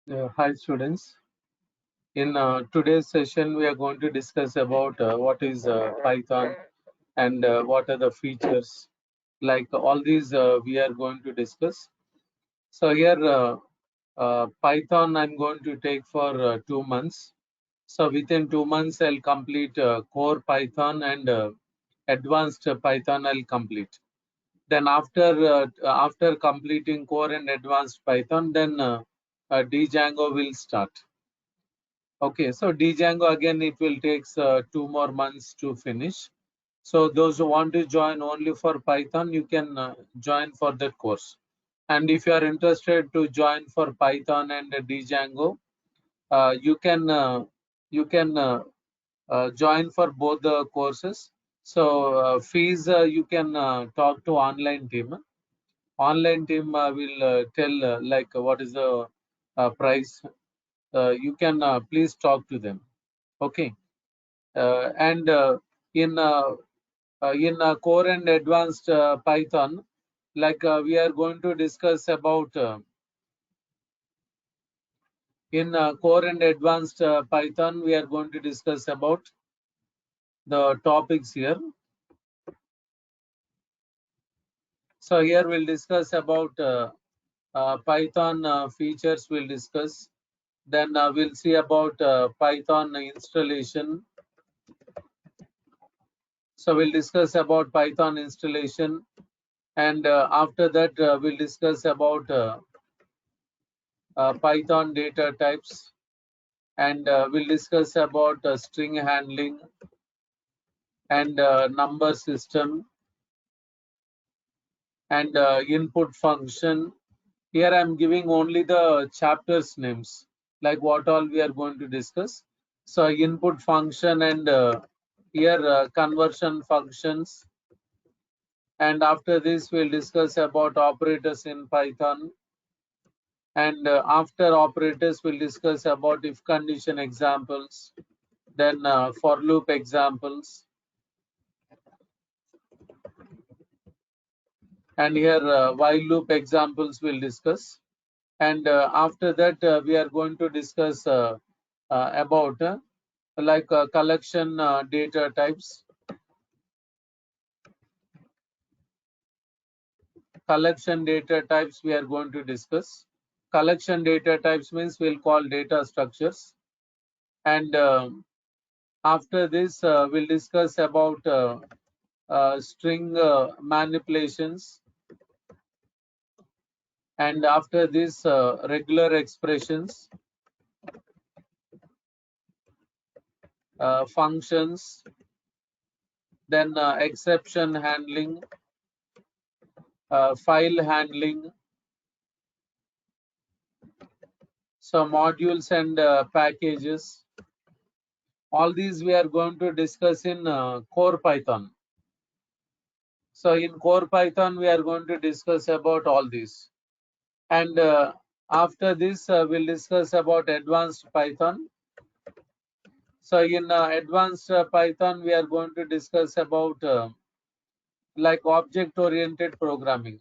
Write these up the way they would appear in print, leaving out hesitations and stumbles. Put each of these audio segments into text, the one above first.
Hi students. In today's session, we are going to discuss about what is Python and what are the features. Like all these, we are going to discuss. So here, Python, I'm going to take for 2 months. So within 2 months, I'll complete core Python and advanced Python. I'll complete. Then after completing core and advanced Python, then Django will start. Okay, so Django again, it will take 2 more months to finish. So those who want to join only for Python, you can join for that course. And if you are interested to join for Python and Django, you can join for both the courses. So fees you can talk to online team. Online team will tell like what is the price. You can please talk to them. Okay. And in core and advanced Python, like we are going to discuss about in core and advanced Python, we are going to discuss about the topics here. So here we'll discuss about Python features. We'll discuss. Then we'll see about Python installation. So we'll discuss about Python installation, and after that we'll discuss about Python data types, and we'll discuss about string handling and number system and input function. Here I'm giving only the chapters names, like what all we are going to discuss. So input function and here conversion functions. And after this, we'll discuss about operators in Python. And after operators, we'll discuss about if condition examples, then for loop examples. And here while loop examples we'll discuss. And after that, we are going to discuss about like collection data types. Collection data types we are going to discuss. Collection data types means we'll call data structures. And after this, we'll discuss about string manipulations. And after this, regular expressions, functions, then exception handling, file handling, so modules and packages. All these we are going to discuss in core Python. So in core Python, we are going to discuss about all these. And after this, we'll discuss about advanced Python. So in advanced Python, we are going to discuss about like object-oriented programming.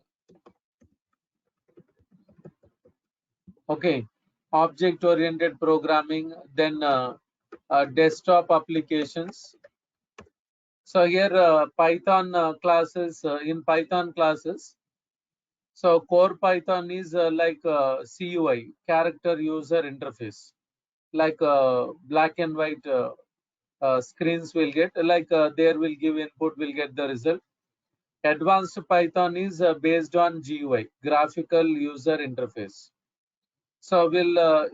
Okay, object-oriented programming, then desktop applications. So here Python classes, in Python classes, so core Python is like CUI, character user interface, like black and white screens will get, like there will give input, will get the result. Advanced Python is based on GUI, graphical user interface. So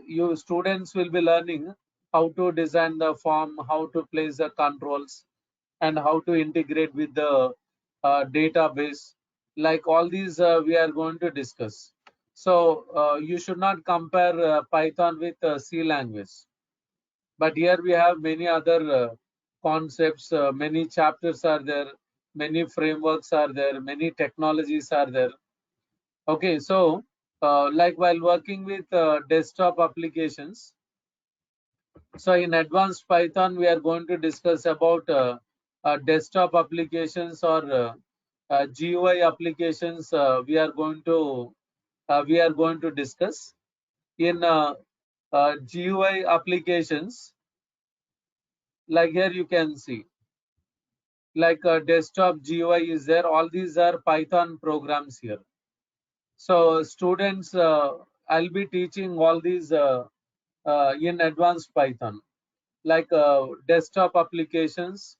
you students will be learning how to design the form, how to place the controls, and how to integrate with the database. Like all these we are going to discuss. So you should not compare Python with C language. But here we have many other concepts, many chapters are there, many frameworks are there, many technologies are there. Okay, so like while working with desktop applications, so in advanced Python, we are going to discuss about desktop applications or GUI applications. We are going to discuss in GUI applications. Like here you can see, like desktop GUI is there. All these are Python programs here. So students, I'll be teaching all these in advanced Python, like desktop applications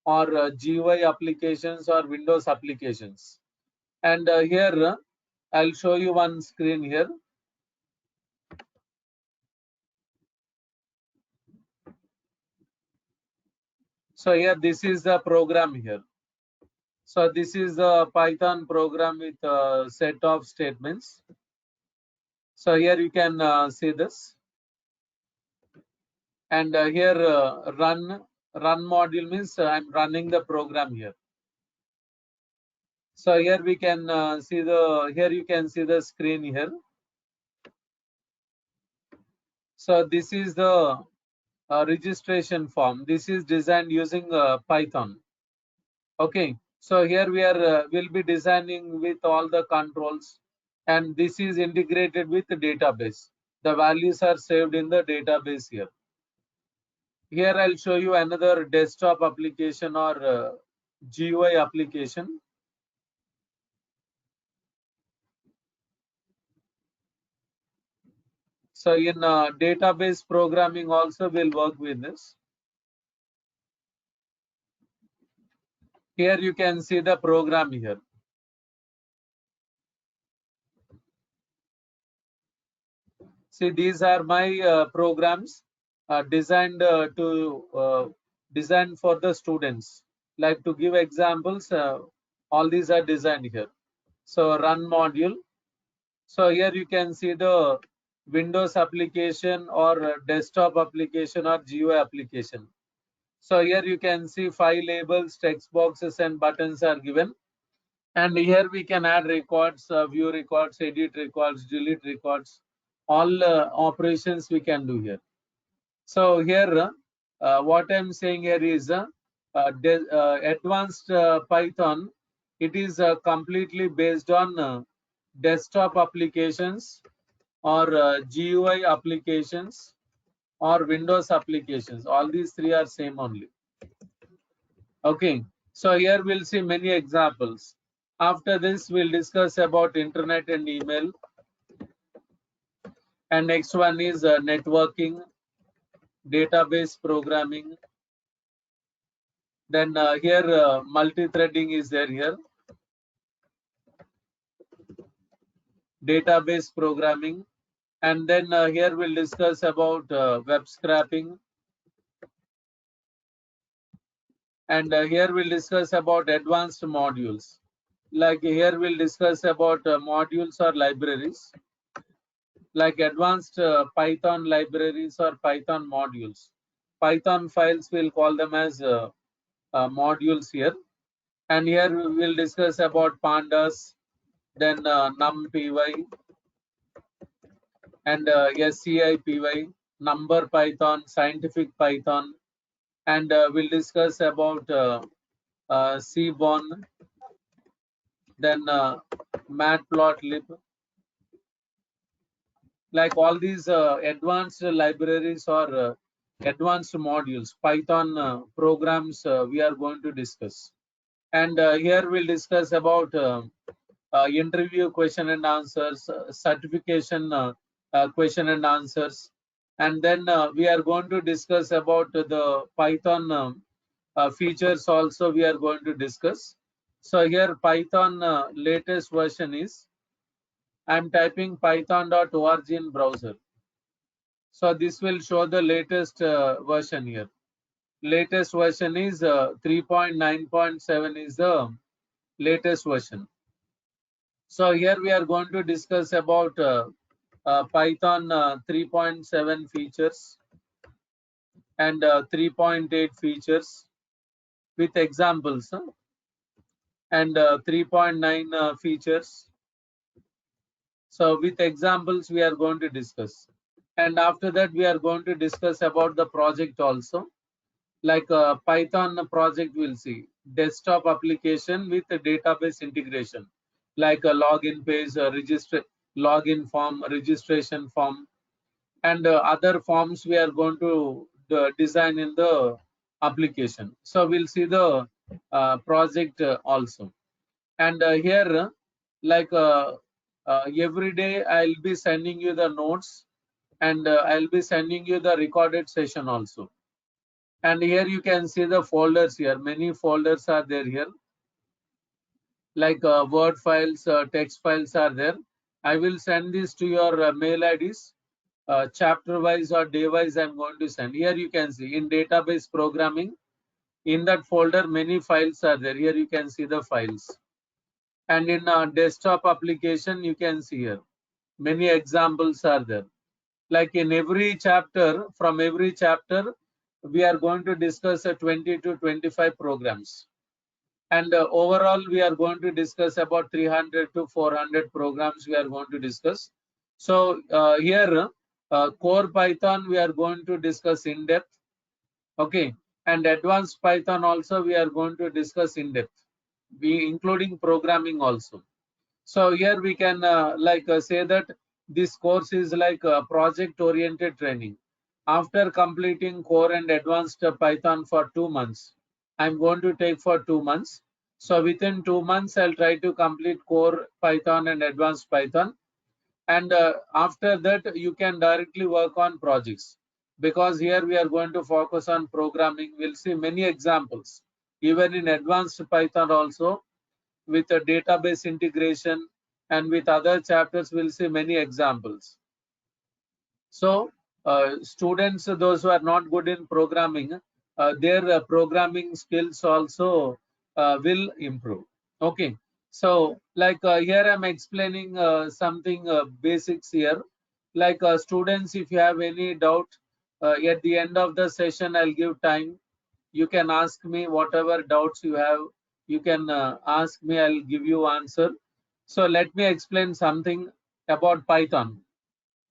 or GUI applications or Windows applications. And here I'll show you one screen here. So here, this is the program here. So this is the Python program with a set of statements. So here you can see this. And here run module means I'm running the program here. So here we can see here you can see the screen here. So this is the registration form. This is designed using Python. Okay, so here we are will be designing with all the controls, and this is integrated with the database. The values are saved in the database here. Here I'll show you another desktop application or GUI application. So in database programming also will work with this. Here you can see the program here. See, these are my programs designed designed for the students. Like to give examples, all these are designed here. So run module. So here you can see the Windows application or desktop application or GUI application. So here you can see file labels, text boxes, and buttons are given. And here we can add records, view records, edit records, delete records. All operations we can do here. So here, what I'm saying here is advanced Python. It is completely based on desktop applications or GUI applications or Windows applications. All these three are same only. Okay, so here we'll see many examples. After this, we'll discuss about internet and email. And next one is networking, database programming. Then here multi-threading is there here. Database programming. And then here we'll discuss about web scraping. And here we'll discuss about advanced modules. Like here we'll discuss about modules or libraries. Like advanced Python libraries or Python modules. Python files, we'll call them as modules here. And here we will discuss about pandas, then numpy, and scipy, number Python, scientific Python, and we'll discuss about Seaborn, then matplotlib. Like all these advanced libraries or advanced modules, Python programs we are going to discuss. And here we'll discuss about interview question and answers, certification question and answers. And then we are going to discuss about the Python features also we are going to discuss. So here Python latest version is, I'm typing python.org in browser. So this will show the latest version here. Latest version is 3.9.7 is the latest version. So here we are going to discuss about Python 3.7 features and 3.8 features with examples, and 3.9 features. So with examples we are going to discuss. And after that we are going to discuss about the project also. Like Python project we'll see. Desktop application with a database integration. Like a login page, register, login form, registration form. and other forms we are going to design in the application. So we'll see the project also. And here like every day I'll be sending you the notes, and I'll be sending you the recorded session also. And here you can see the folders here. Many folders are there here, like Word files, text files are there. I will send this to your mail IDs. Chapter wise or day wise I'm going to send. Here you can see in database programming, in that folder many files are there. Here you can see the files. And in desktop application you can see here many examples are there. Like in every chapter, from every chapter we are going to discuss 20 to 25 programs, and overall we are going to discuss about 300 to 400 programs we are going to discuss. So here core Python we are going to discuss in depth, okay, and advanced Python also we are going to discuss in depth, we including programming also. So here we can say that this course is like a project oriented training. After completing core and advanced Python for 2 months, I'm going to take for 2 months. So within 2 months, I'll try to complete core Python and advanced Python. And after that, you can directly work on projects, because here we are going to focus on programming. We'll see many examples, even in advanced Python also, with a database integration, and with other chapters we'll see many examples. So students, those who are not good in programming, their programming skills also will improve. Okay, so like here I'm explaining something basics here. Like students, if you have any doubt, at the end of the session I'll give time. You can ask me whatever doubts you have. You can ask me, I'll give you answer. So let me explain something about Python,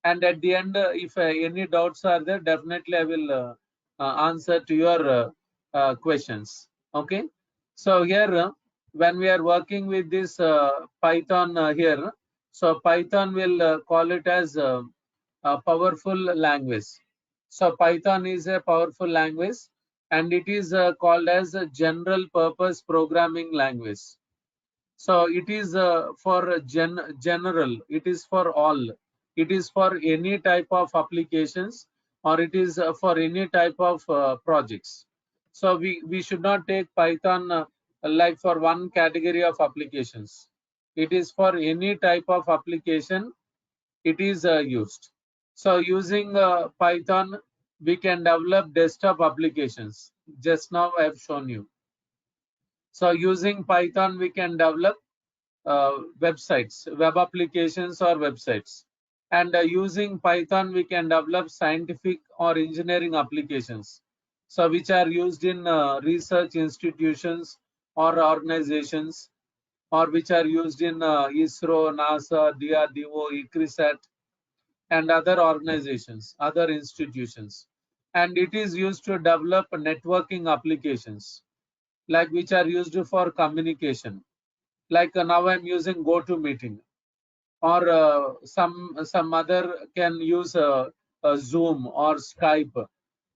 and at the end if any doubts are there, definitely I will answer to your questions. Okay, so here when we are working with this Python here, so Python will call it as a powerful language. So Python is a powerful language, and it is called as a general purpose programming language. So it is for general, it is for all, it is for any type of applications, or it is for any type of projects. So we should not take Python like for one category of applications. It is for any type of application it is used. So using Python, we can develop desktop applications. Just now I have shown you. So using Python, we can develop websites, web applications or websites. And using Python, we can develop scientific or engineering applications, so which are used in research institutions or organizations, or which are used in ISRO, NASA, DRDO, ICRISAT, and other organizations, other institutions. And it is used to develop networking applications, like which are used for communication. Like now I'm using GoToMeeting, or some other can use Zoom or Skype,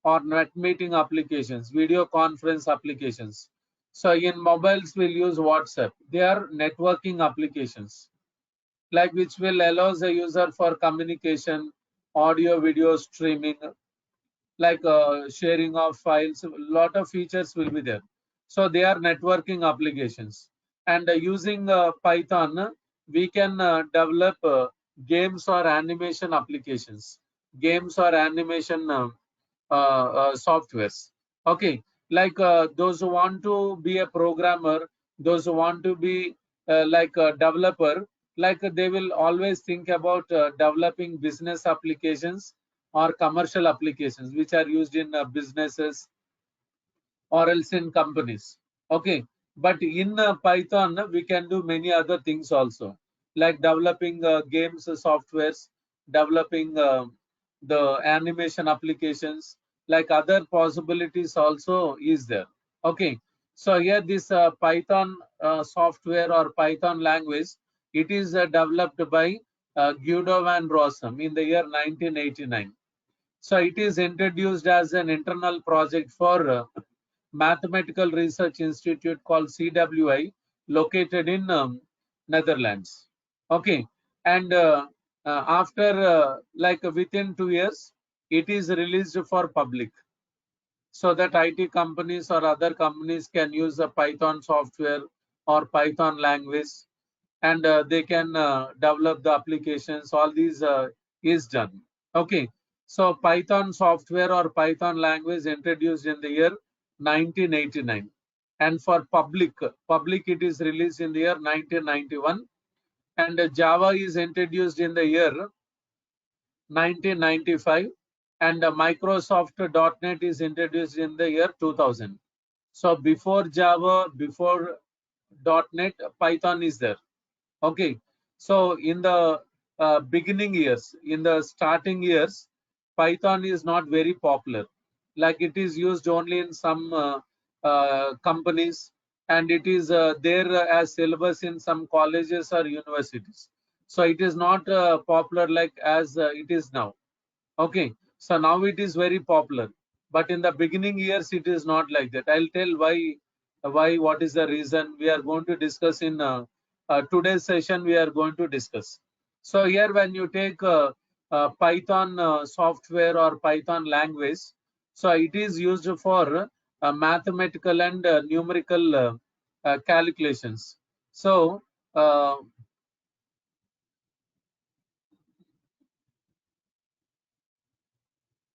or net meeting applications, video conference applications. So in mobiles we'll use WhatsApp. They are networking applications, like which will allows the user for communication, audio, video streaming, like sharing of files. A lot of features will be there. So they are networking applications. And using Python, we can develop games or animation applications, games or animation softwares. Okay, like those who want to be a programmer, those who want to be like a developer, like they will always think about developing business applications or commercial applications which are used in businesses or else in companies. Okay, but in Python we can do many other things also, like developing games softwares, developing the animation applications, like other possibilities also is there. Okay, so here this Python software or Python language, it is developed by Guido van Rossum in the year 1989. So it is introduced as an internal project for Mathematical Research Institute called CWI, located in Netherlands. Okay, and after like within 2 years, it is released for public, so that IT companies or other companies can use the Python software or Python language, and they can develop the applications. All these is done. Okay, so Python software or Python language introduced in the year 1989, and for public it is released in the year 1991, and Java is introduced in the year 1995, and Microsoft .NET is introduced in the year 2000. So before Java, before .NET, Python is there. Okay, so in the beginning years, in the starting years, Python is not very popular. Like it is used only in some companies, and it is there as syllabus in some colleges or universities. So it is not popular like as it is now. Okay, so now it is very popular, but in the beginning years it is not like that. I'll tell why, what is the reason. We are going to discuss in today's session. We are going to discuss. So here, when you take Python software or Python language, so it is used for mathematical and numerical calculations. So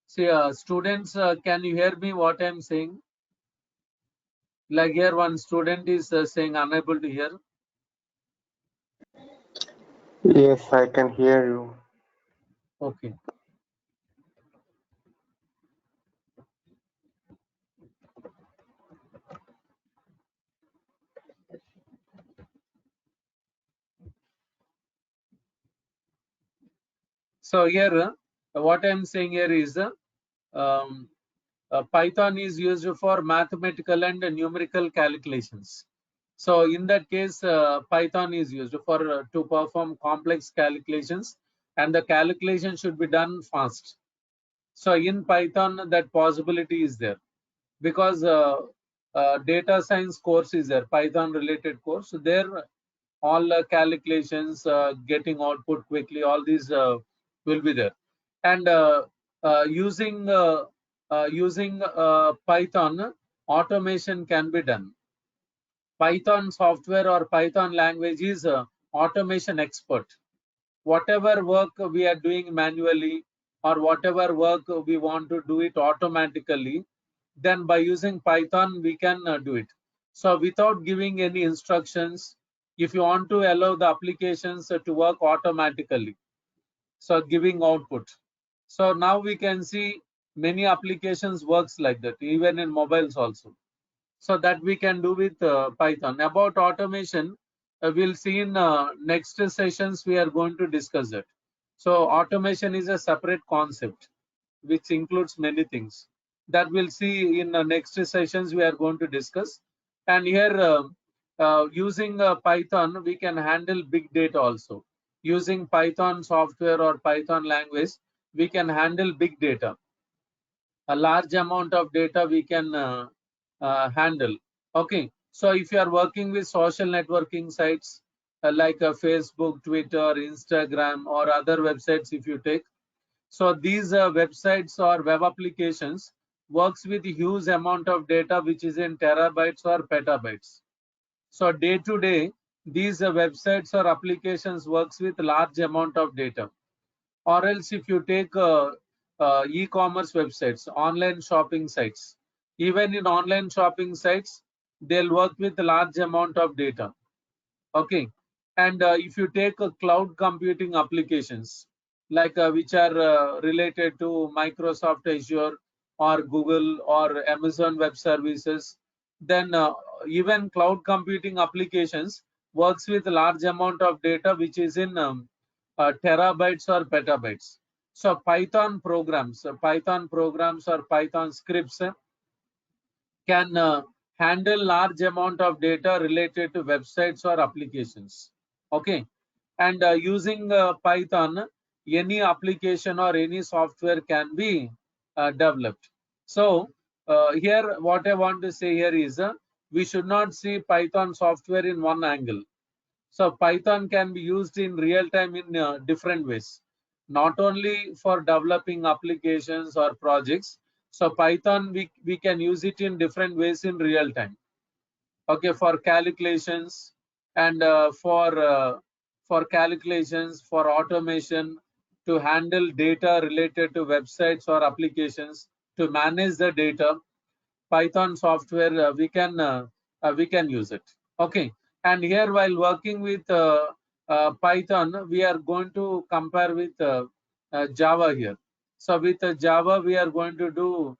see, students, can you hear me what I'm saying? Like here, one student is saying unable to hear. Yes, I can hear you. Okay. So here, what I'm saying here is um, Python is used for mathematical and numerical calculations. So in that case, Python is used for to perform complex calculations, and the calculation should be done fast. So in Python, that possibility is there, because data science course is there, Python related course. So there, all calculations, getting output quickly, all these will be there. And using Python, automation can be done. Python software or Python language is automation expert. Whatever work we are doing manually, or whatever work we want to do it automatically, then by using Python we can do it. So without giving any instructions, if you want to allow the applications to work automatically, so giving output. So now we can see many applications works like that, even in mobiles also. So that we can do with Python. About automation, we'll see in next sessions. We are going to discuss that. So automation is a separate concept which includes many things that we'll see in the next sessions. We are going to discuss. And here, using Python, we can handle big data also. Using Python software or Python language, we can handle big data. A large amount of data we can handle. Okay, so if you are working with social networking sites like Facebook, Twitter, Instagram, or other websites, if you take, so these websites or web applications works with huge amount of data, which is in terabytes or petabytes. So day to day, these websites or applications works with large amount of data. Or else if you take e-commerce websites, online shopping sites, even in online shopping sites, they'll work with a large amount of data. Okay, and if you take cloud computing applications, like which are related to Microsoft Azure or Google or Amazon Web Services, then even cloud computing applications works with a large amount of data, which is in terabytes or petabytes. So Python programs or Python scripts can handle large amount of data related to websites or applications. Okay, and using Python, any application or any software can be developed. So here what I want to say here is we should not see Python software in one angle. So Python can be used in real time in different ways, not only for developing applications or projects. So Python, we can use it in different ways in real time. Okay, for calculations and for calculations, for automation, to handle data related to websites or applications, to manage the data. Python software we can use it. Okay, and here while working with Python, we are going to compare with Java here. So with Java, we are going to do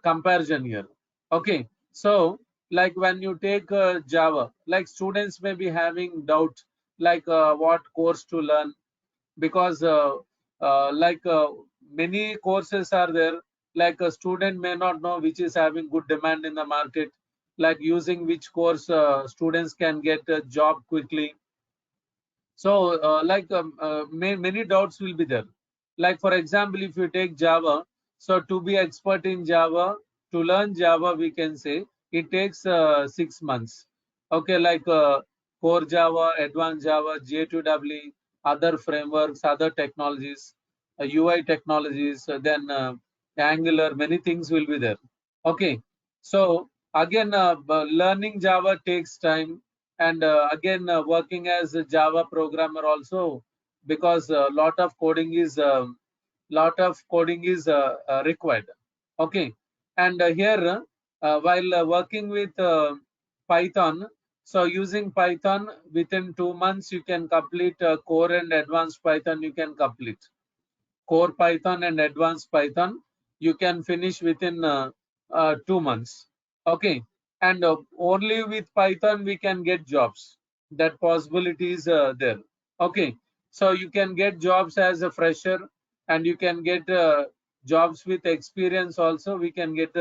comparison here. Okay, so like when you take Java, like students may be having doubt like what course to learn, because like many courses are there, like a student may not know which is having good demand in the market, like using which course students can get a job quickly. So like many doubts will be there. Like for example, if you take Java, so to be expert in Java, to learn Java, we can say it takes 6 months. Okay, like core Java, advanced Java, J2EE, other frameworks, other technologies, UI technologies, then Angular, many things will be there. Okay, so again, learning Java takes time, and again working as a Java programmer also, because a lot of coding is required. Okay, and here while working with Python, so using Python within 2 months you can complete core and advanced Python. You can complete core Python and advanced Python. You can finish within 2 months. Okay, and only with Python we can get jobs. That possibility is there. Okay, so you can get jobs as a fresher, and you can get jobs with experience also. We can get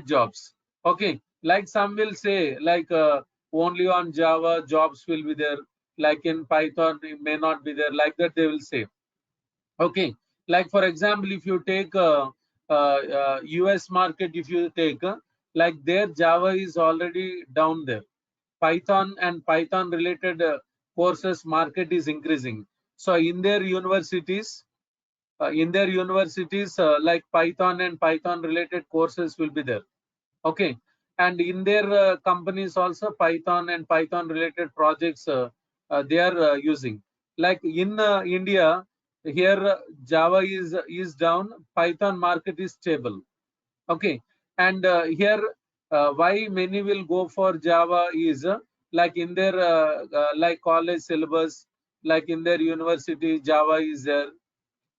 jobs. Okay, like some will say like only on Java jobs will be there, like in Python it may not be there, like that they will say. Okay, like for example, if you take US market, if you take like their Java is already down there. Python and Python related courses market is increasing. So in their universities, like Python and Python related courses will be there. Okay, and in their companies also Python and Python related projects they are using. Like in India, here Java is down, Python market is stable. Okay, and here why many will go for Java is like in their like college syllabus, like in their university Java is there,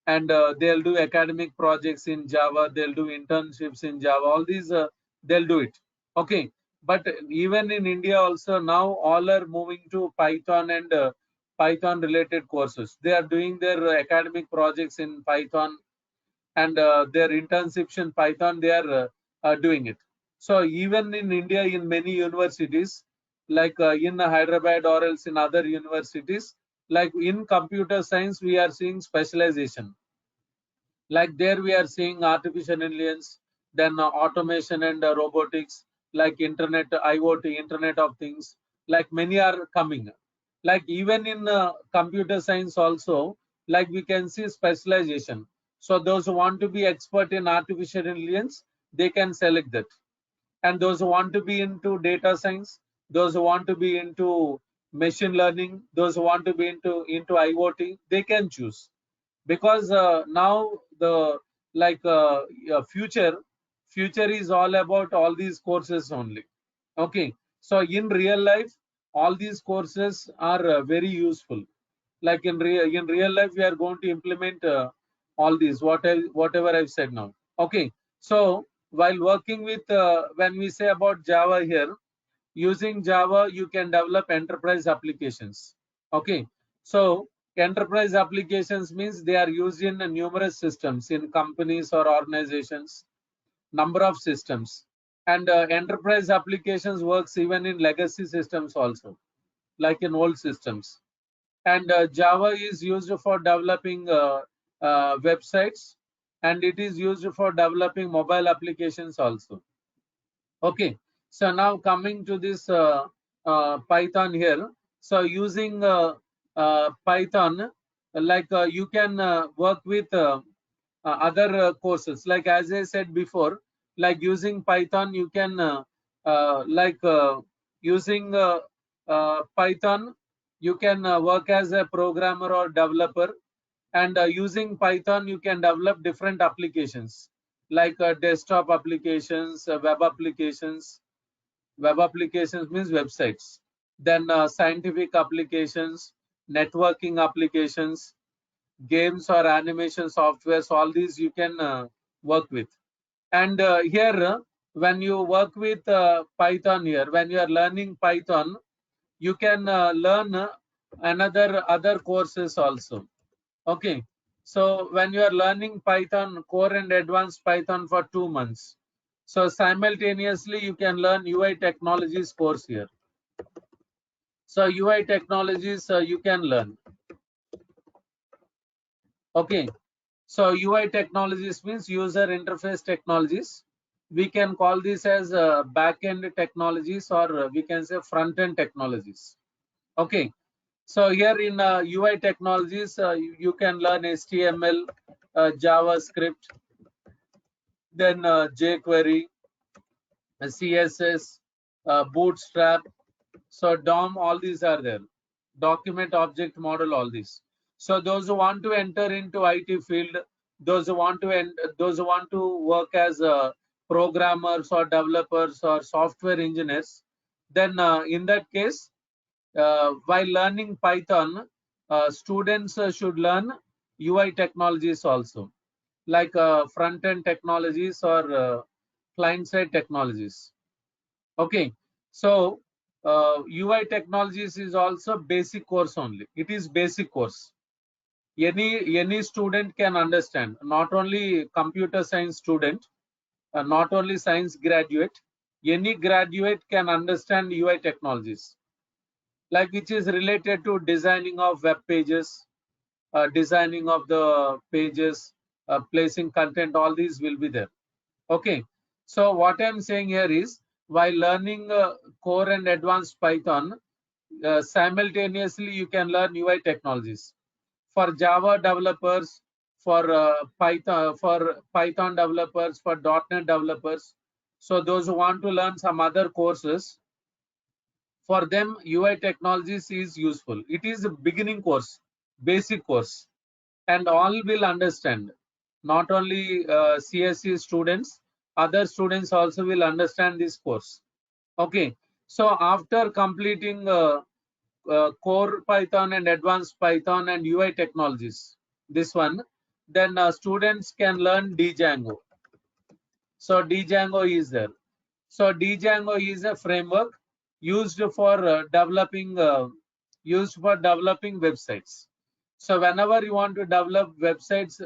and they'll do academic projects in Java, they'll do internships in Java, all these they'll do it. Okay, but even in India also now all are moving to Python and Python related courses. They are doing their academic projects in Python, and their internships in Python, they are doing it. So even in India, in many universities, like in Hyderabad or else in other universities, like in computer science, we are seeing specialization. Like there we are seeing artificial intelligence, then automation and robotics, like internet, IoT, Internet of Things, like many are coming. Like even in computer science also, like we can see specialization. So those who want to be expert in artificial intelligence, they can select that. And those who want to be into data science, those who want to be into machine learning, those who want to be into IoT, they can choose. Because now the like future is all about all these courses only. Okay, so in real life all these courses are very useful. Like in real life we are going to implement all these whatever I've said now. Okay, so while working with when we say about Java here, using Java you can develop enterprise applications. Okay, so enterprise applications means they are used in numerous systems in companies or organizations, number of systems. And enterprise applications works even in legacy systems also, like in old systems. And Java is used for developing websites, and it is used for developing mobile applications also. Okay, so now coming to this Python here. So using Python, like you can work with other courses. Like as I said before, like using Python, you can using Python, you can work as a programmer or developer, and using Python, you can develop different applications like desktop applications, web applications. Web applications means websites. Then scientific applications, networking applications, games or animation softwares. All these you can work with. And here, when you work with Python here, when you are learning Python, you can learn other courses also. Okay, so when you are learning Python core and advanced Python for 2 months, so simultaneously you can learn UI technologies course here. So UI technologies you can learn. Okay, so UI technologies means user interface technologies. We can call this as back-end technologies, or we can say front-end technologies. Okay, so here in UI technologies, you can learn HTML, JavaScript, then jQuery, CSS, Bootstrap, so DOM, all these are there. Document object model, all these. So those who want to enter into IT field, those who want to work as programmers or developers or software engineers, then in that case, while learning Python, students should learn UI technologies also, like front-end technologies or client-side technologies. Okay, so UI technologies is also basic course only. It is basic course. Any student can understand. Not only computer science student, not only science graduate. Any graduate can understand UI technologies, like which is related to designing of web pages, designing of the pages, placing content. All these will be there. Okay, so what I'm saying here is, while learning core and advanced Python, simultaneously you can learn UI technologies. For Java developers, for Python developers, for .NET developers. So those who want to learn some other courses, for them UI technologies is useful. It is a beginning course, basic course, and all will understand. Not only CSE students, other students also will understand this course. Okay, so after completing core Python and advanced Python and UI technologies, this one, then students can learn Django. So Django is there. So Django is a framework used for developing websites. So whenever you want to develop websites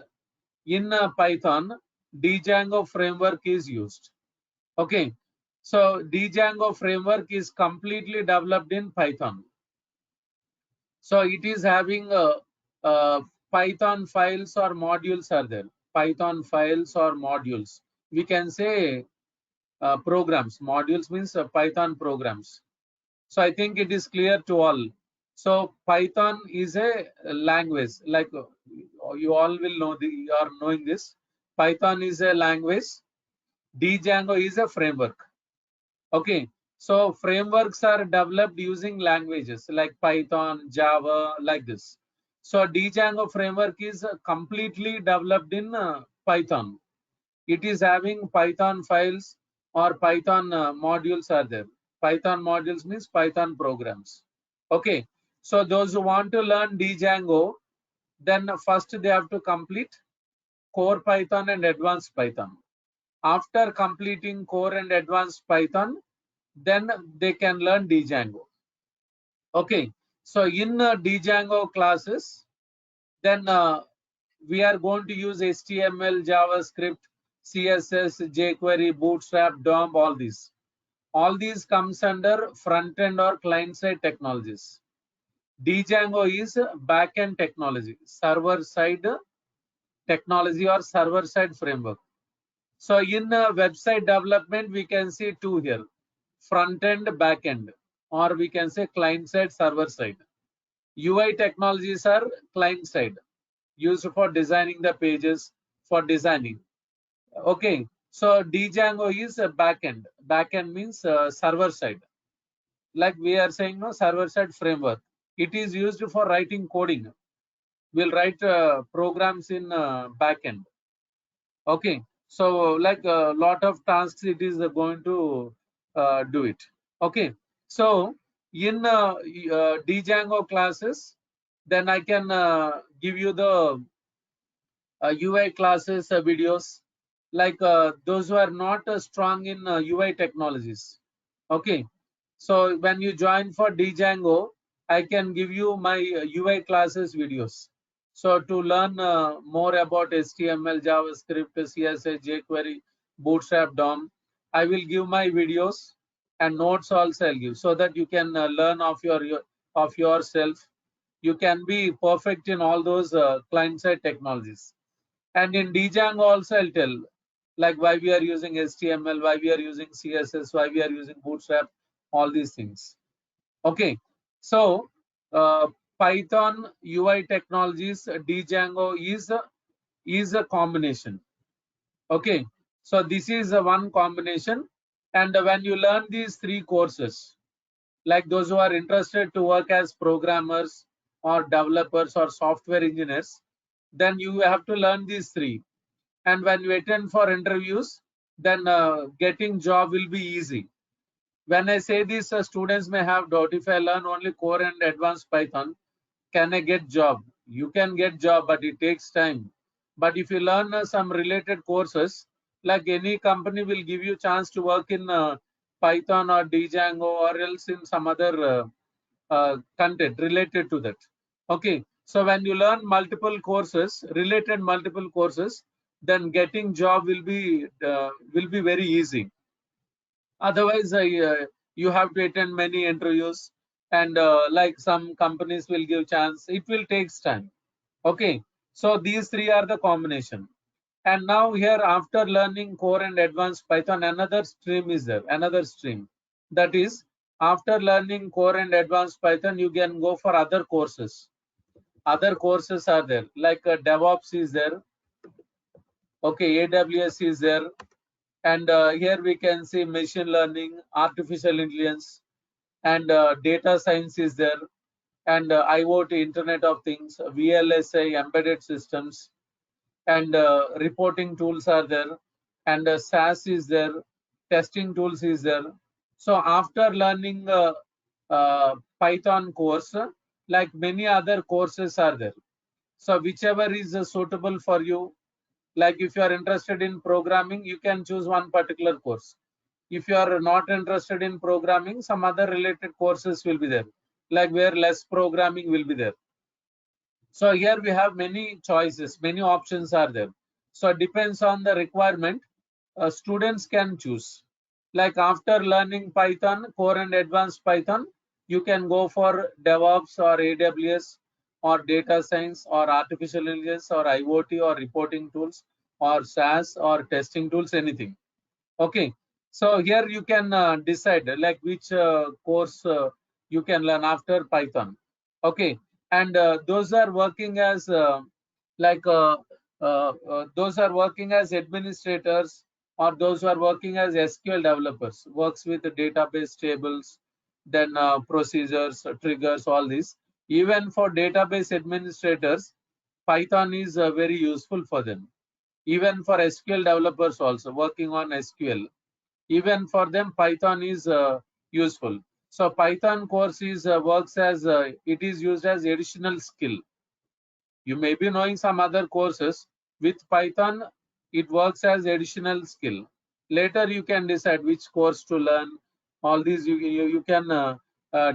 in Python, Django framework is used. Okay, so Django framework is completely developed in Python. So it is having Python files or modules are there. Python files or modules. We can say programs. Modules means Python programs. So I think it is clear to all. So Python is a language, like you all will know, you are knowing this. Python is a language. Django is a framework. Okay, so frameworks are developed using languages like Python, Java, like this. So Django framework is completely developed in Python. It is having Python files or Python modules are there. Python modules means Python programs. Okay, so those who want to learn Django, then first they have to complete core Python and advanced Python. After completing core and advanced Python, then they can learn Django. Okay, so in Django classes, then we are going to use HTML, JavaScript, CSS, jQuery, Bootstrap, DOM, all these. All these comes under front end or client side technologies. Django is backend technology, server side technology or server side framework. So in website development, we can see two here, front end, back end, or we can say client side, server side. UI technologies are client side, used for designing the pages, for designing. Okay, so Django is a backend. Backend means server side. Like we are saying, no, server side framework. It is used for writing coding. We'll write programs in backend. Okay, so like a lot of tasks it is going to do it. Okay, so in Django classes, then I can give you the UI classes videos, like those who are not strong in UI technologies. Okay, so when you join for Django, I can give you my UI classes videos. So to learn more about HTML, JavaScript, CSS, jQuery, Bootstrap, DOM, I will give my videos and notes also I'll give, so that you can learn of of yourself. You can be perfect in all those client-side technologies. And in Django also I'll tell, like why we are using HTML, why we are using CSS, why we are using Bootstrap, all these things. Okay, so Python UI technologies, Django is a combination. Okay, so this is a one combination, and when you learn these three courses, like those who are interested to work as programmers or developers or software engineers, then you have to learn these three. And when you attend for interviews, then getting job will be easy. When I say this, students may have doubt, if I learn only core and advanced Python, can I get job? You can get job, but it takes time. But if you learn some related courses, like any company will give you chance to work in Python or Django or else in some other content related to that. Okay, so when you learn multiple courses, related multiple courses, then getting job will be very easy. Otherwise, you have to attend many interviews, and like some companies will give chance. It will takes time. Okay, so these three are the combination. And now here, after learning core and advanced Python, another stream is there. Another stream, that is, after learning core and advanced Python, you can go for other courses. Other courses are there, like DevOps is there. Okay, AWS is there. And here we can see machine learning, artificial intelligence, and data science is there, and IoT, Internet of Things, VLSI, embedded systems, and reporting tools are there, and SAS is there, testing tools is there. So after learning Python course, like many other courses are there. So whichever is suitable for you, like if you are interested in programming, you can choose one particular course. If you are not interested in programming, some other related courses will be there, like where less programming will be there. So here we have many choices, many options are there. So it depends on the requirement. Students can choose. Like after learning Python, core and advanced Python, you can go for DevOps or AWS or data science or artificial intelligence or IoT or reporting tools or SAS or testing tools, anything. Okay, so here you can decide like which course you can learn after Python. Okay, and those are working as like those are working as administrators, or those who are working as SQL developers, works with the database tables, then procedures, triggers, all this. Even for database administrators, Python is very useful for them. Even for SQL developers also working on SQL, even for them Python is useful. So Python course is works as it is used as additional skill. You may be knowing some other courses. With Python, it works as additional skill. Later you can decide which course to learn. All these you can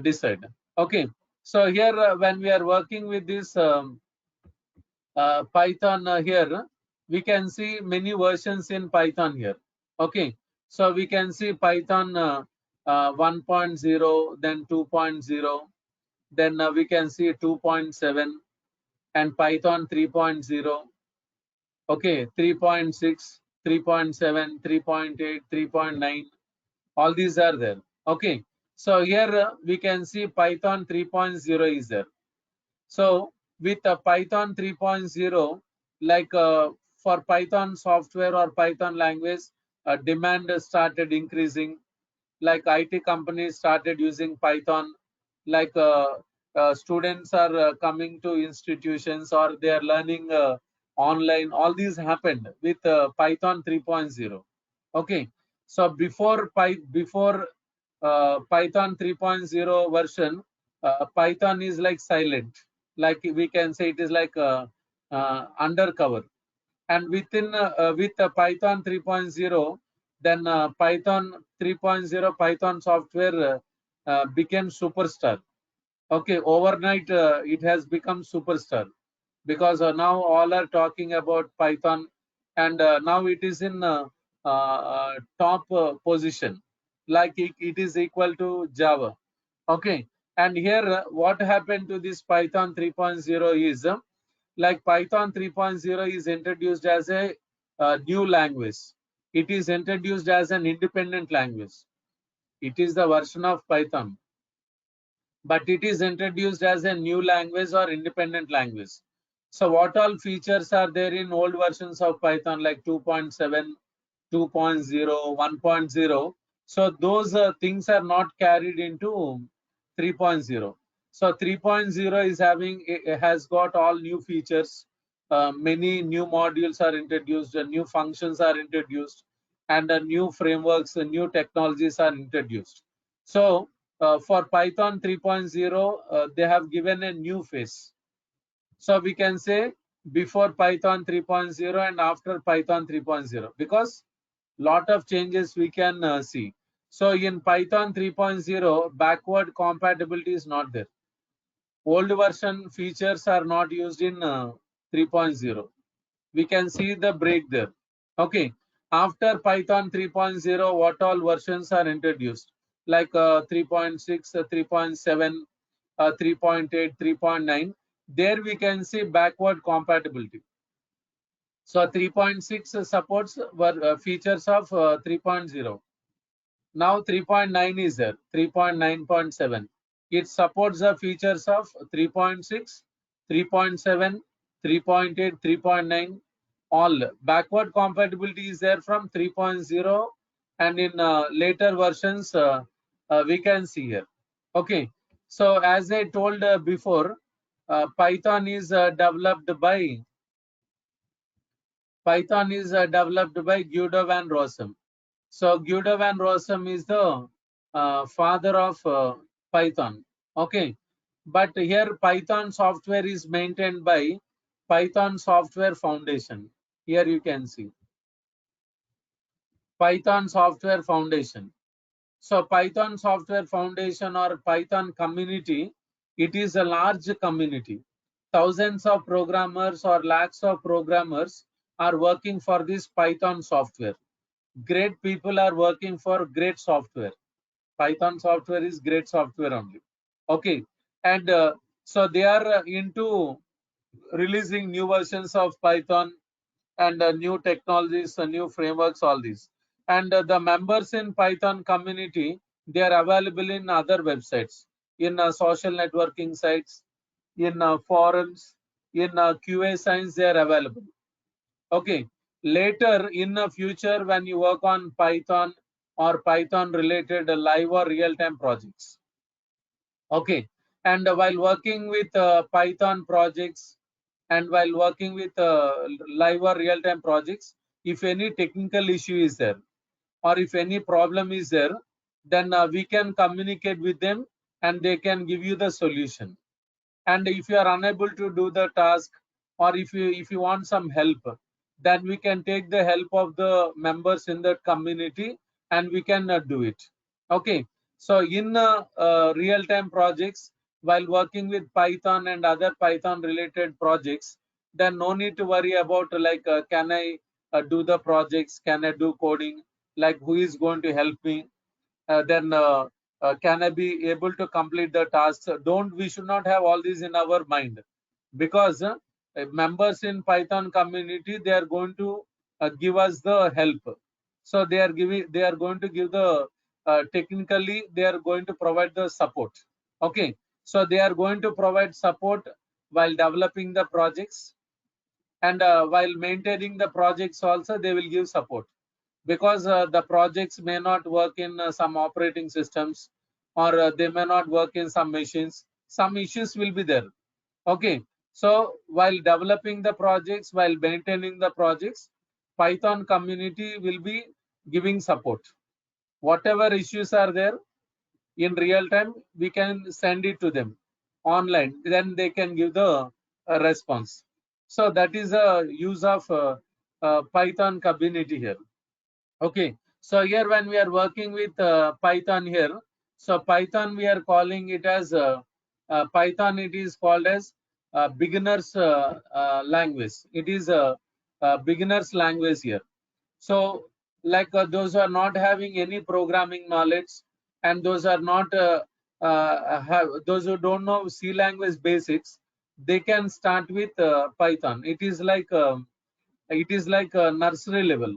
decide. Okay, so here when we are working with this Python here, we can see many versions in Python here. Okay, so we can see Python 1.0, then 2.0, then we can see 2.7 and Python 3.0. Okay, 3.6, 3.7, 3.8, 3.9. All these are there. Okay, so here we can see Python 3.0 is there. So with Python 3.0, like for Python software or Python language, demand started increasing. Like IT companies started using Python. Like students are coming to institutions or they are learning online. All these happened with Python 3.0. Okay, so before Python 3.0 version, Python is like silent. Like we can say it is like undercover. And with Python 3.0, then Python 3.0 Python software became superstar. Okay, overnight it has become superstar because now all are talking about Python, and now it is in top position, like it is equal to Java. Okay, and here what happened to this Python 3.0 is like Python 3.0 is introduced as a new language. It is introduced as an independent language. It is the version of Python, but it is introduced as a new language or independent language. So what all features are there in old versions of Python like 2.7, 2.0, 1.0? So those things are not carried into 3.0. So 3.0 is having, it has got all new features. Many new modules are introduced, new functions are introduced, and new frameworks, new technologies are introduced. So for Python 3.0, they have given a new face. So we can say before Python 3.0 and after Python 3.0, because lot of changes we can see. So in Python 3.0, backward compatibility is not there. Old version features are not used in 3.0. We can see the break there. Okay. After Python 3.0, what all versions are introduced? Like 3.6, 3.7, 3.8, 3.9. There we can see backward compatibility. So 3.6 supports features of 3.0. Now 3.9 is there, 3.9.7. It supports the features of 3.6, 3.7, 3.8, 3.9. All backward compatibility is there from 3.0, and in later versions we can see here. Okay, so as I told before, Python is developed by Guido van Rossum. So Guido van Rossum is the father of Python. Okay, but here Python software is maintained by Python Software Foundation. Here you can see Python Software Foundation. So Python Software Foundation or Python community, it is a large community. Thousands of programmers or lakhs of programmers are working for this Python software. Great people are working for great software. Python software is great software only. Okay, and so they are into releasing new versions of Python and new technologies, new frameworks, all these. And the members in Python community, they are available in other websites, in social networking sites, in forums, in QA science, they are available. Okay, later in the future, when you work on Python or Python related live or real-time projects. Okay, and while working with Python projects and while working with live or real-time projects, if any technical issue is there or if any problem is there, then we can communicate with them and they can give you the solution. And if you are unable to do the task, or if you want some help, then we can take the help of the members in the community and we can do it. Okay, so in real-time projects, while working with Python and other Python related projects, then no need to worry about like can I do the projects, can I do coding, like who is going to help me. Then can I be able to complete the tasks? We should not have all these in our mind, because members in Python community, they are going to give us the help. So they are going to give the technically, they are going to provide the support. Okay, so they are going to provide support while developing the projects, and while maintaining the projects also they will give support, because the projects may not work in some operating systems, or they may not work in some machines. Some issues will be there. Okay, so while developing the projects, while maintaining the projects, Python community will be giving support. Whatever issues are there in real time, we can send it to them online, then they can give the response. So that is a use of Python community here. Okay, so here when we are working with Python here, so Python we are calling it as Python. It is called as beginners language. It is a beginners language here. So like those who are not having any programming knowledge, and those are not those who don't know C language basics, they can start with Python. It is like a nursery level.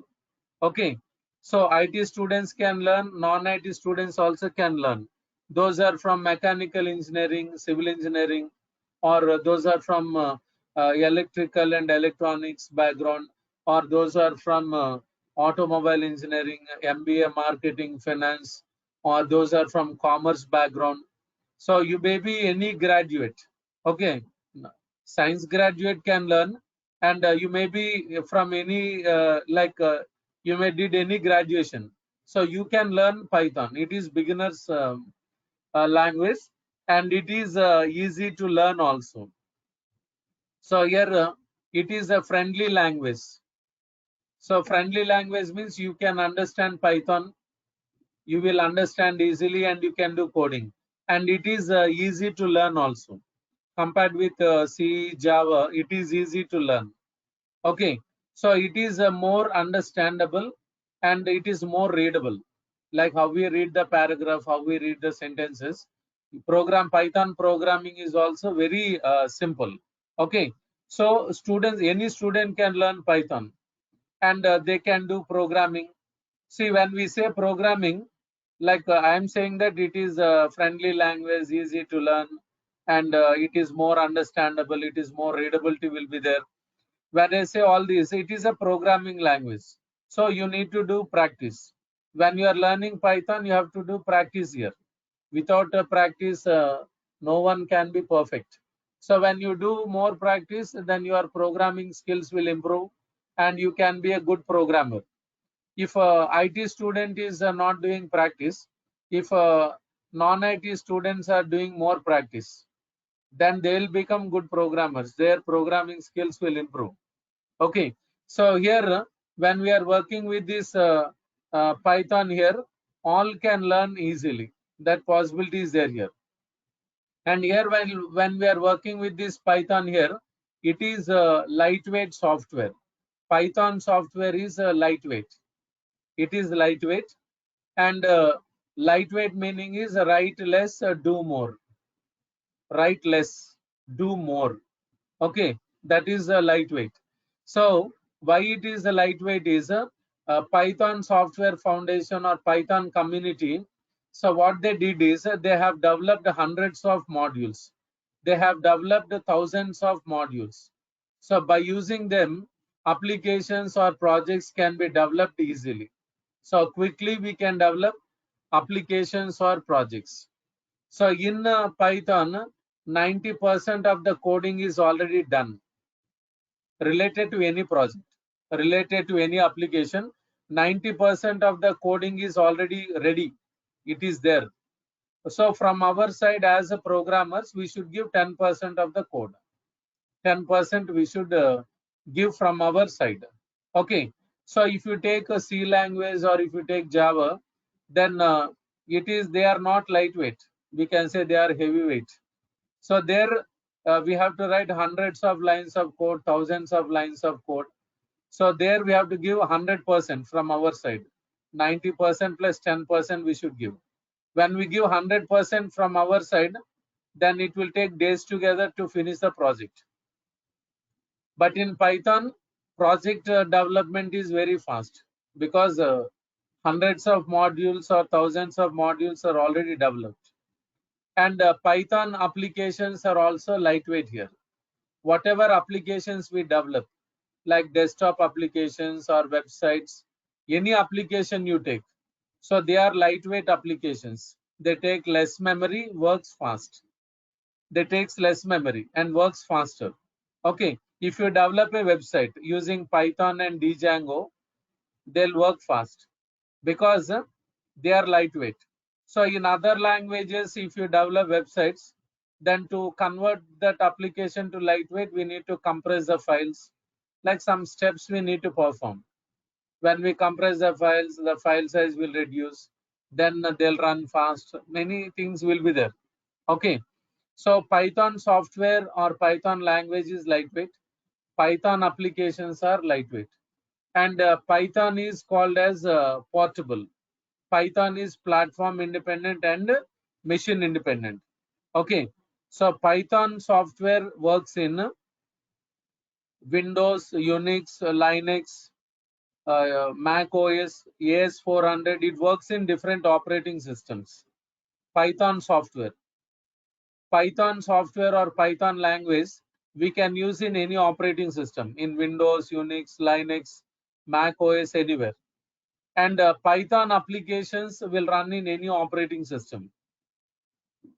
Okay, so IT students can learn, non-IT students also can learn. Those are from mechanical engineering, civil engineering, or those are from electrical and electronics background, or those are from automobile engineering, MBA, marketing, finance, or those are from commerce background. So you may be any graduate. Okay, science graduate can learn, and you may be from any you may did any graduation, so you can learn Python. It is beginners language, and it is easy to learn also. So here it is a friendly language. So friendly language means you can understand Python, you will understand easily, and you can do coding, and it is easy to learn also. Compared with C, Java, it is easy to learn. Okay, so it is more understandable, and it is more readable. Like how we read the paragraph, how we read the sentences. Python programming is also very simple. Okay, so any student can learn Python, and they can do programming. See, when we say programming, like I am saying that it is a friendly language, easy to learn, and it is more understandable, it is more readability will be there. When I say all this, it is a programming language. So you need to do practice. When you are learning Python, you have to do practice here. Without a practice, no one can be perfect. So when you do more practice, then your programming skills will improve, and you can be a good programmer. If a IT student is not doing practice, if non-IT students are doing more practice, then they will become good programmers. Their programming skills will improve. Okay, so here when we are working with this Python here, all can learn easily. That possibility is there here. And here when we are working with this Python here, it is a lightweight software. Python software is lightweight. It is lightweight, and lightweight meaning is write less, do more. Write less, do more. Okay, that is a lightweight. So why it is a lightweight is a Python software foundation or Python community. So what they did is they have developed hundreds of modules. They have developed thousands of modules. So by using them, applications or projects can be developed easily. So quickly we can develop applications or projects. So in Python, 90% of the coding is already done related to any project, related to any application. 90% of the coding is already ready. It is there. So from our side as a programmers, we should give 10% of the code. 10% we should give from our side. Okay. So if you take a C language or if you take Java, then they are not lightweight. We can say they are heavyweight. So there we have to write hundreds of lines of code, thousands of lines of code. So there we have to give 100% from our side. 90% plus 10% we should give. When we give 100% from our side, then it will take days together to finish the project. But in Python, project development is very fast because hundreds of modules or thousands of modules are already developed. And Python applications are also lightweight here. Whatever applications we develop, like desktop applications or websites, any application you take, so they are lightweight applications. They take less memory, works fast. They takes less memory and works faster. Okay, if you develop a website using Python and Django, they'll work fast because they are lightweight. So in other languages, if you develop websites, then to convert that application to lightweight, we need to compress the files, like some steps we need to perform. When we compress the file size will reduce, then they'll run fast. Many things will be there. Okay, so Python software or Python language is lightweight. Python applications are lightweight. And Python is called as portable. Python is platform independent and machine independent. Okay, so Python software works in Windows, Unix, Linux, Mac OS, AS400. It works in different operating systems. Python software or Python language, we can use in any operating system, in Windows, Unix, Linux, Mac OS, anywhere. And Python applications will run in any operating system.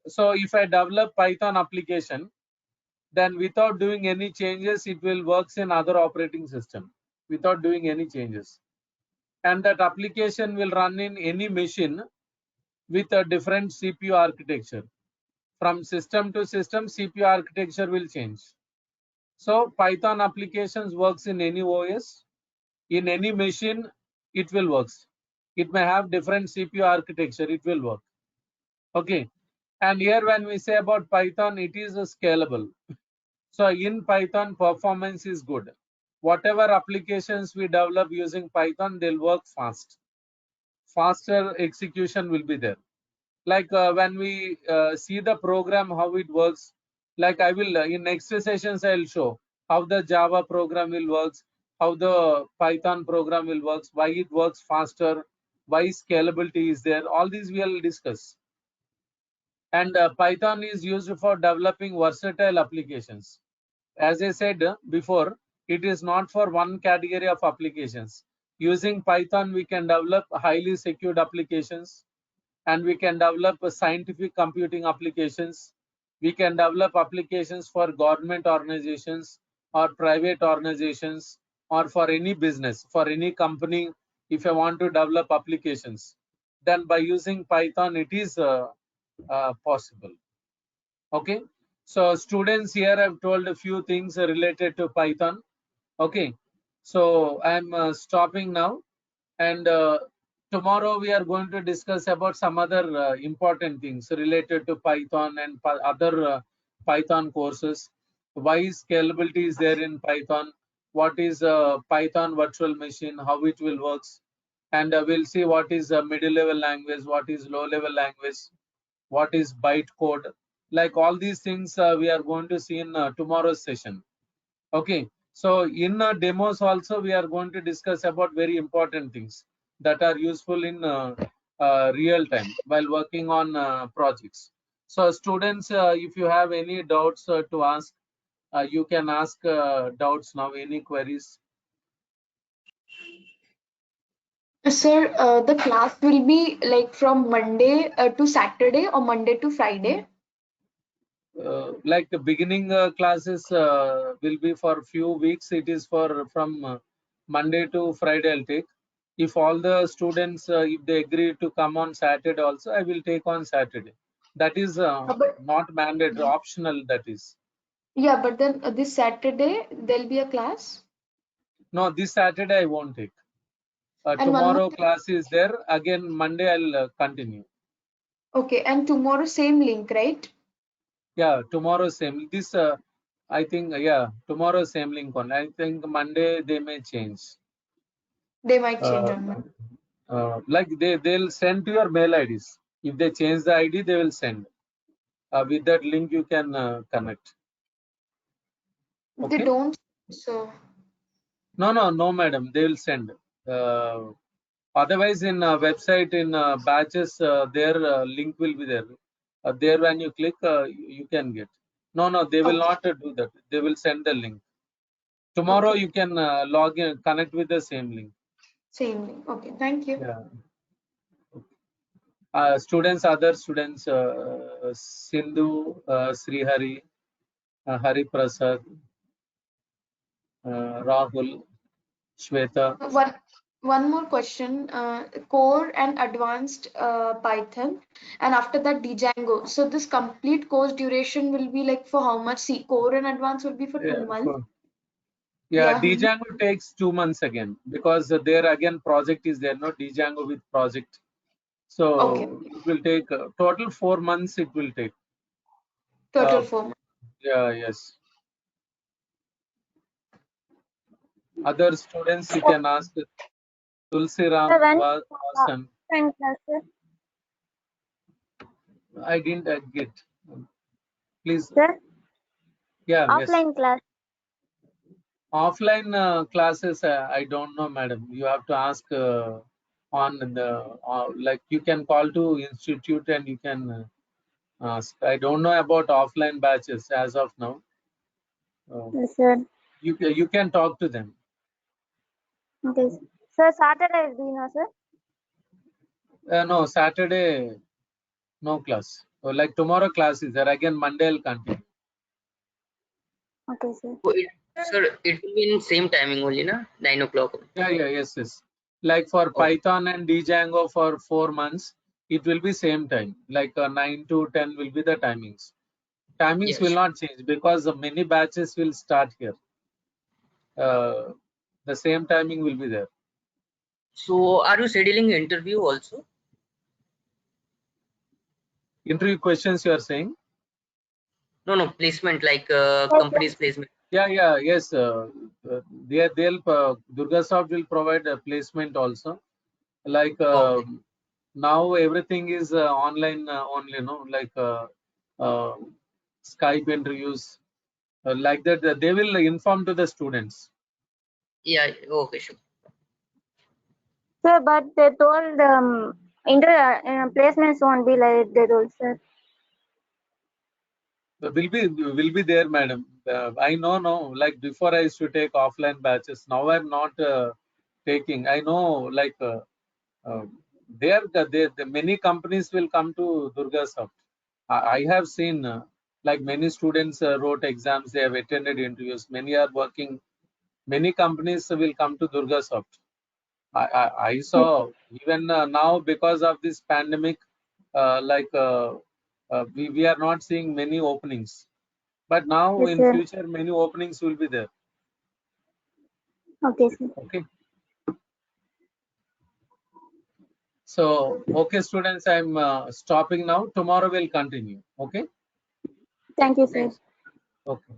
So if I develop Python application, then without doing any changes, it will works in other operating system without doing any changes. And that application will run in any machine with a different CPU architecture. From system to system, CPU architecture will change. So Python applications works in any OS, in any machine, it will works. It may have different CPU architecture, it will work. Okay. And here when we say about Python, it is scalable. So in Python, performance is good. Whatever applications we develop using Python, they'll work fast. Faster execution will be there. Like when we see the program, how it works, like I will in next sessions, I'll show how the Java program will works, how the Python program will works, why it works faster, why scalability is there. All these we will discuss. And Python is used for developing versatile applications. As I said before, it is not for one category of applications. Using Python, we can develop highly secured applications, and we can develop scientific computing applications. We can develop applications for government organizations or private organizations, or for any business, for any company. If I want to develop applications, then by using Python, it is possible. Okay, so students, here I've told a few things related to Python. Okay, so I'm stopping now, and tomorrow we are going to discuss about some other important things related to Python and other Python courses. Why scalability is there in Python? What is Python virtual machine? How it will works? And we'll see what is middle level language, what is low level language, what is bytecode. Like all these things we are going to see in tomorrow's session. Okay, so in demos also we are going to discuss about very important things that are useful in real time while working on projects. So students, if you have any doubts to ask, you can ask doubts now, any queries. Sir, the class will be like from Monday to Saturday or Monday to Friday? Like the beginning classes will be for few weeks. It is for from Monday to Friday I'll take. If all the students, if they agree to come on Saturday also, I will take on Saturday. That is But not mandatory, optional that is. yeah, but then this Saturday there'll be a class. No, this Saturday I won't take. And one more Tomorrow thing. class is there. Again, Monday I'll continue. Okay, and tomorrow same link, right? Yeah, tomorrow same. This I think, yeah, tomorrow same link on. I think Monday they may change. They might change Uh, on that. like they'll send to your mail IDs. If they change the ID, they will send. With that link, you can connect. They Okay? don't, so No, madam. They will send. Otherwise, in website, in batches, their link will be there. There, when you click, you can get. No, they will okay, not do that. They will send the link. Tomorrow, okay, you can log in, connect with the same link. same link. Okay, thank you. Yeah. Students, other students, Sindhu, Srihari, Hari Prasad, Rahul, Shweta. One more question. Core and advanced Python, and after that Django. So this complete course duration will be like for how much? See, core and advanced will be for 2 months. Yeah, Yeah. Django takes 2 months again because there again project is there, no Django with project. Okay. So it will take total 4 months. It will take. Total Uh, 4 months. yeah, yes. Other students you can ask. Tulsi Ram Sir, when Vasan. offline classes? I didn't get. Please. Sir, Yeah, yes. offline class. Offline classes, I don't know, madam. You have to ask on the like you can call to institute and you can ask. I don't know about offline batches as of now. Yes, sir. You can talk to them. Okay. Sir, Saturday is dinner, sir. No, Saturday no class. Like tomorrow class is there. Again Monday will continue. Okay, sir. So sir, it will be in same timing only, na? 9 o'clock. Yeah, yes. Like for Oh, Python and Django for 4 months, it will be same time. Like 9 to 10 will be the timings. Timings will yes. not change because many batches will start here. The same timing will be there. So are you scheduling interview also? Interview questions you are saying? No, placement like Yes, company's placement. Yes. They'll Durgasoft will provide a placement also. Like Okay. now everything is online only, no? Like uh, Skype interviews, like that. They will inform to the students. Yeah. Okay. Sure. sir, but they told placements won't be like they told, sir. Will be there, madam. I know, no. Like before, I used to take offline batches. Now I'm not taking. I know, like uh, there many companies will come to Durgasoft. I have seen like many students wrote exams. They have attended interviews. Many are working. Many companies will come to Durgasoft. I saw even now because of this pandemic, like we are not seeing many openings. But now Yes, in sir. future, many openings will be there. Okay, sir. Okay. So, okay, students, I'm stopping now. Tomorrow we'll continue. Okay. Thank you, sir. Thanks. Okay.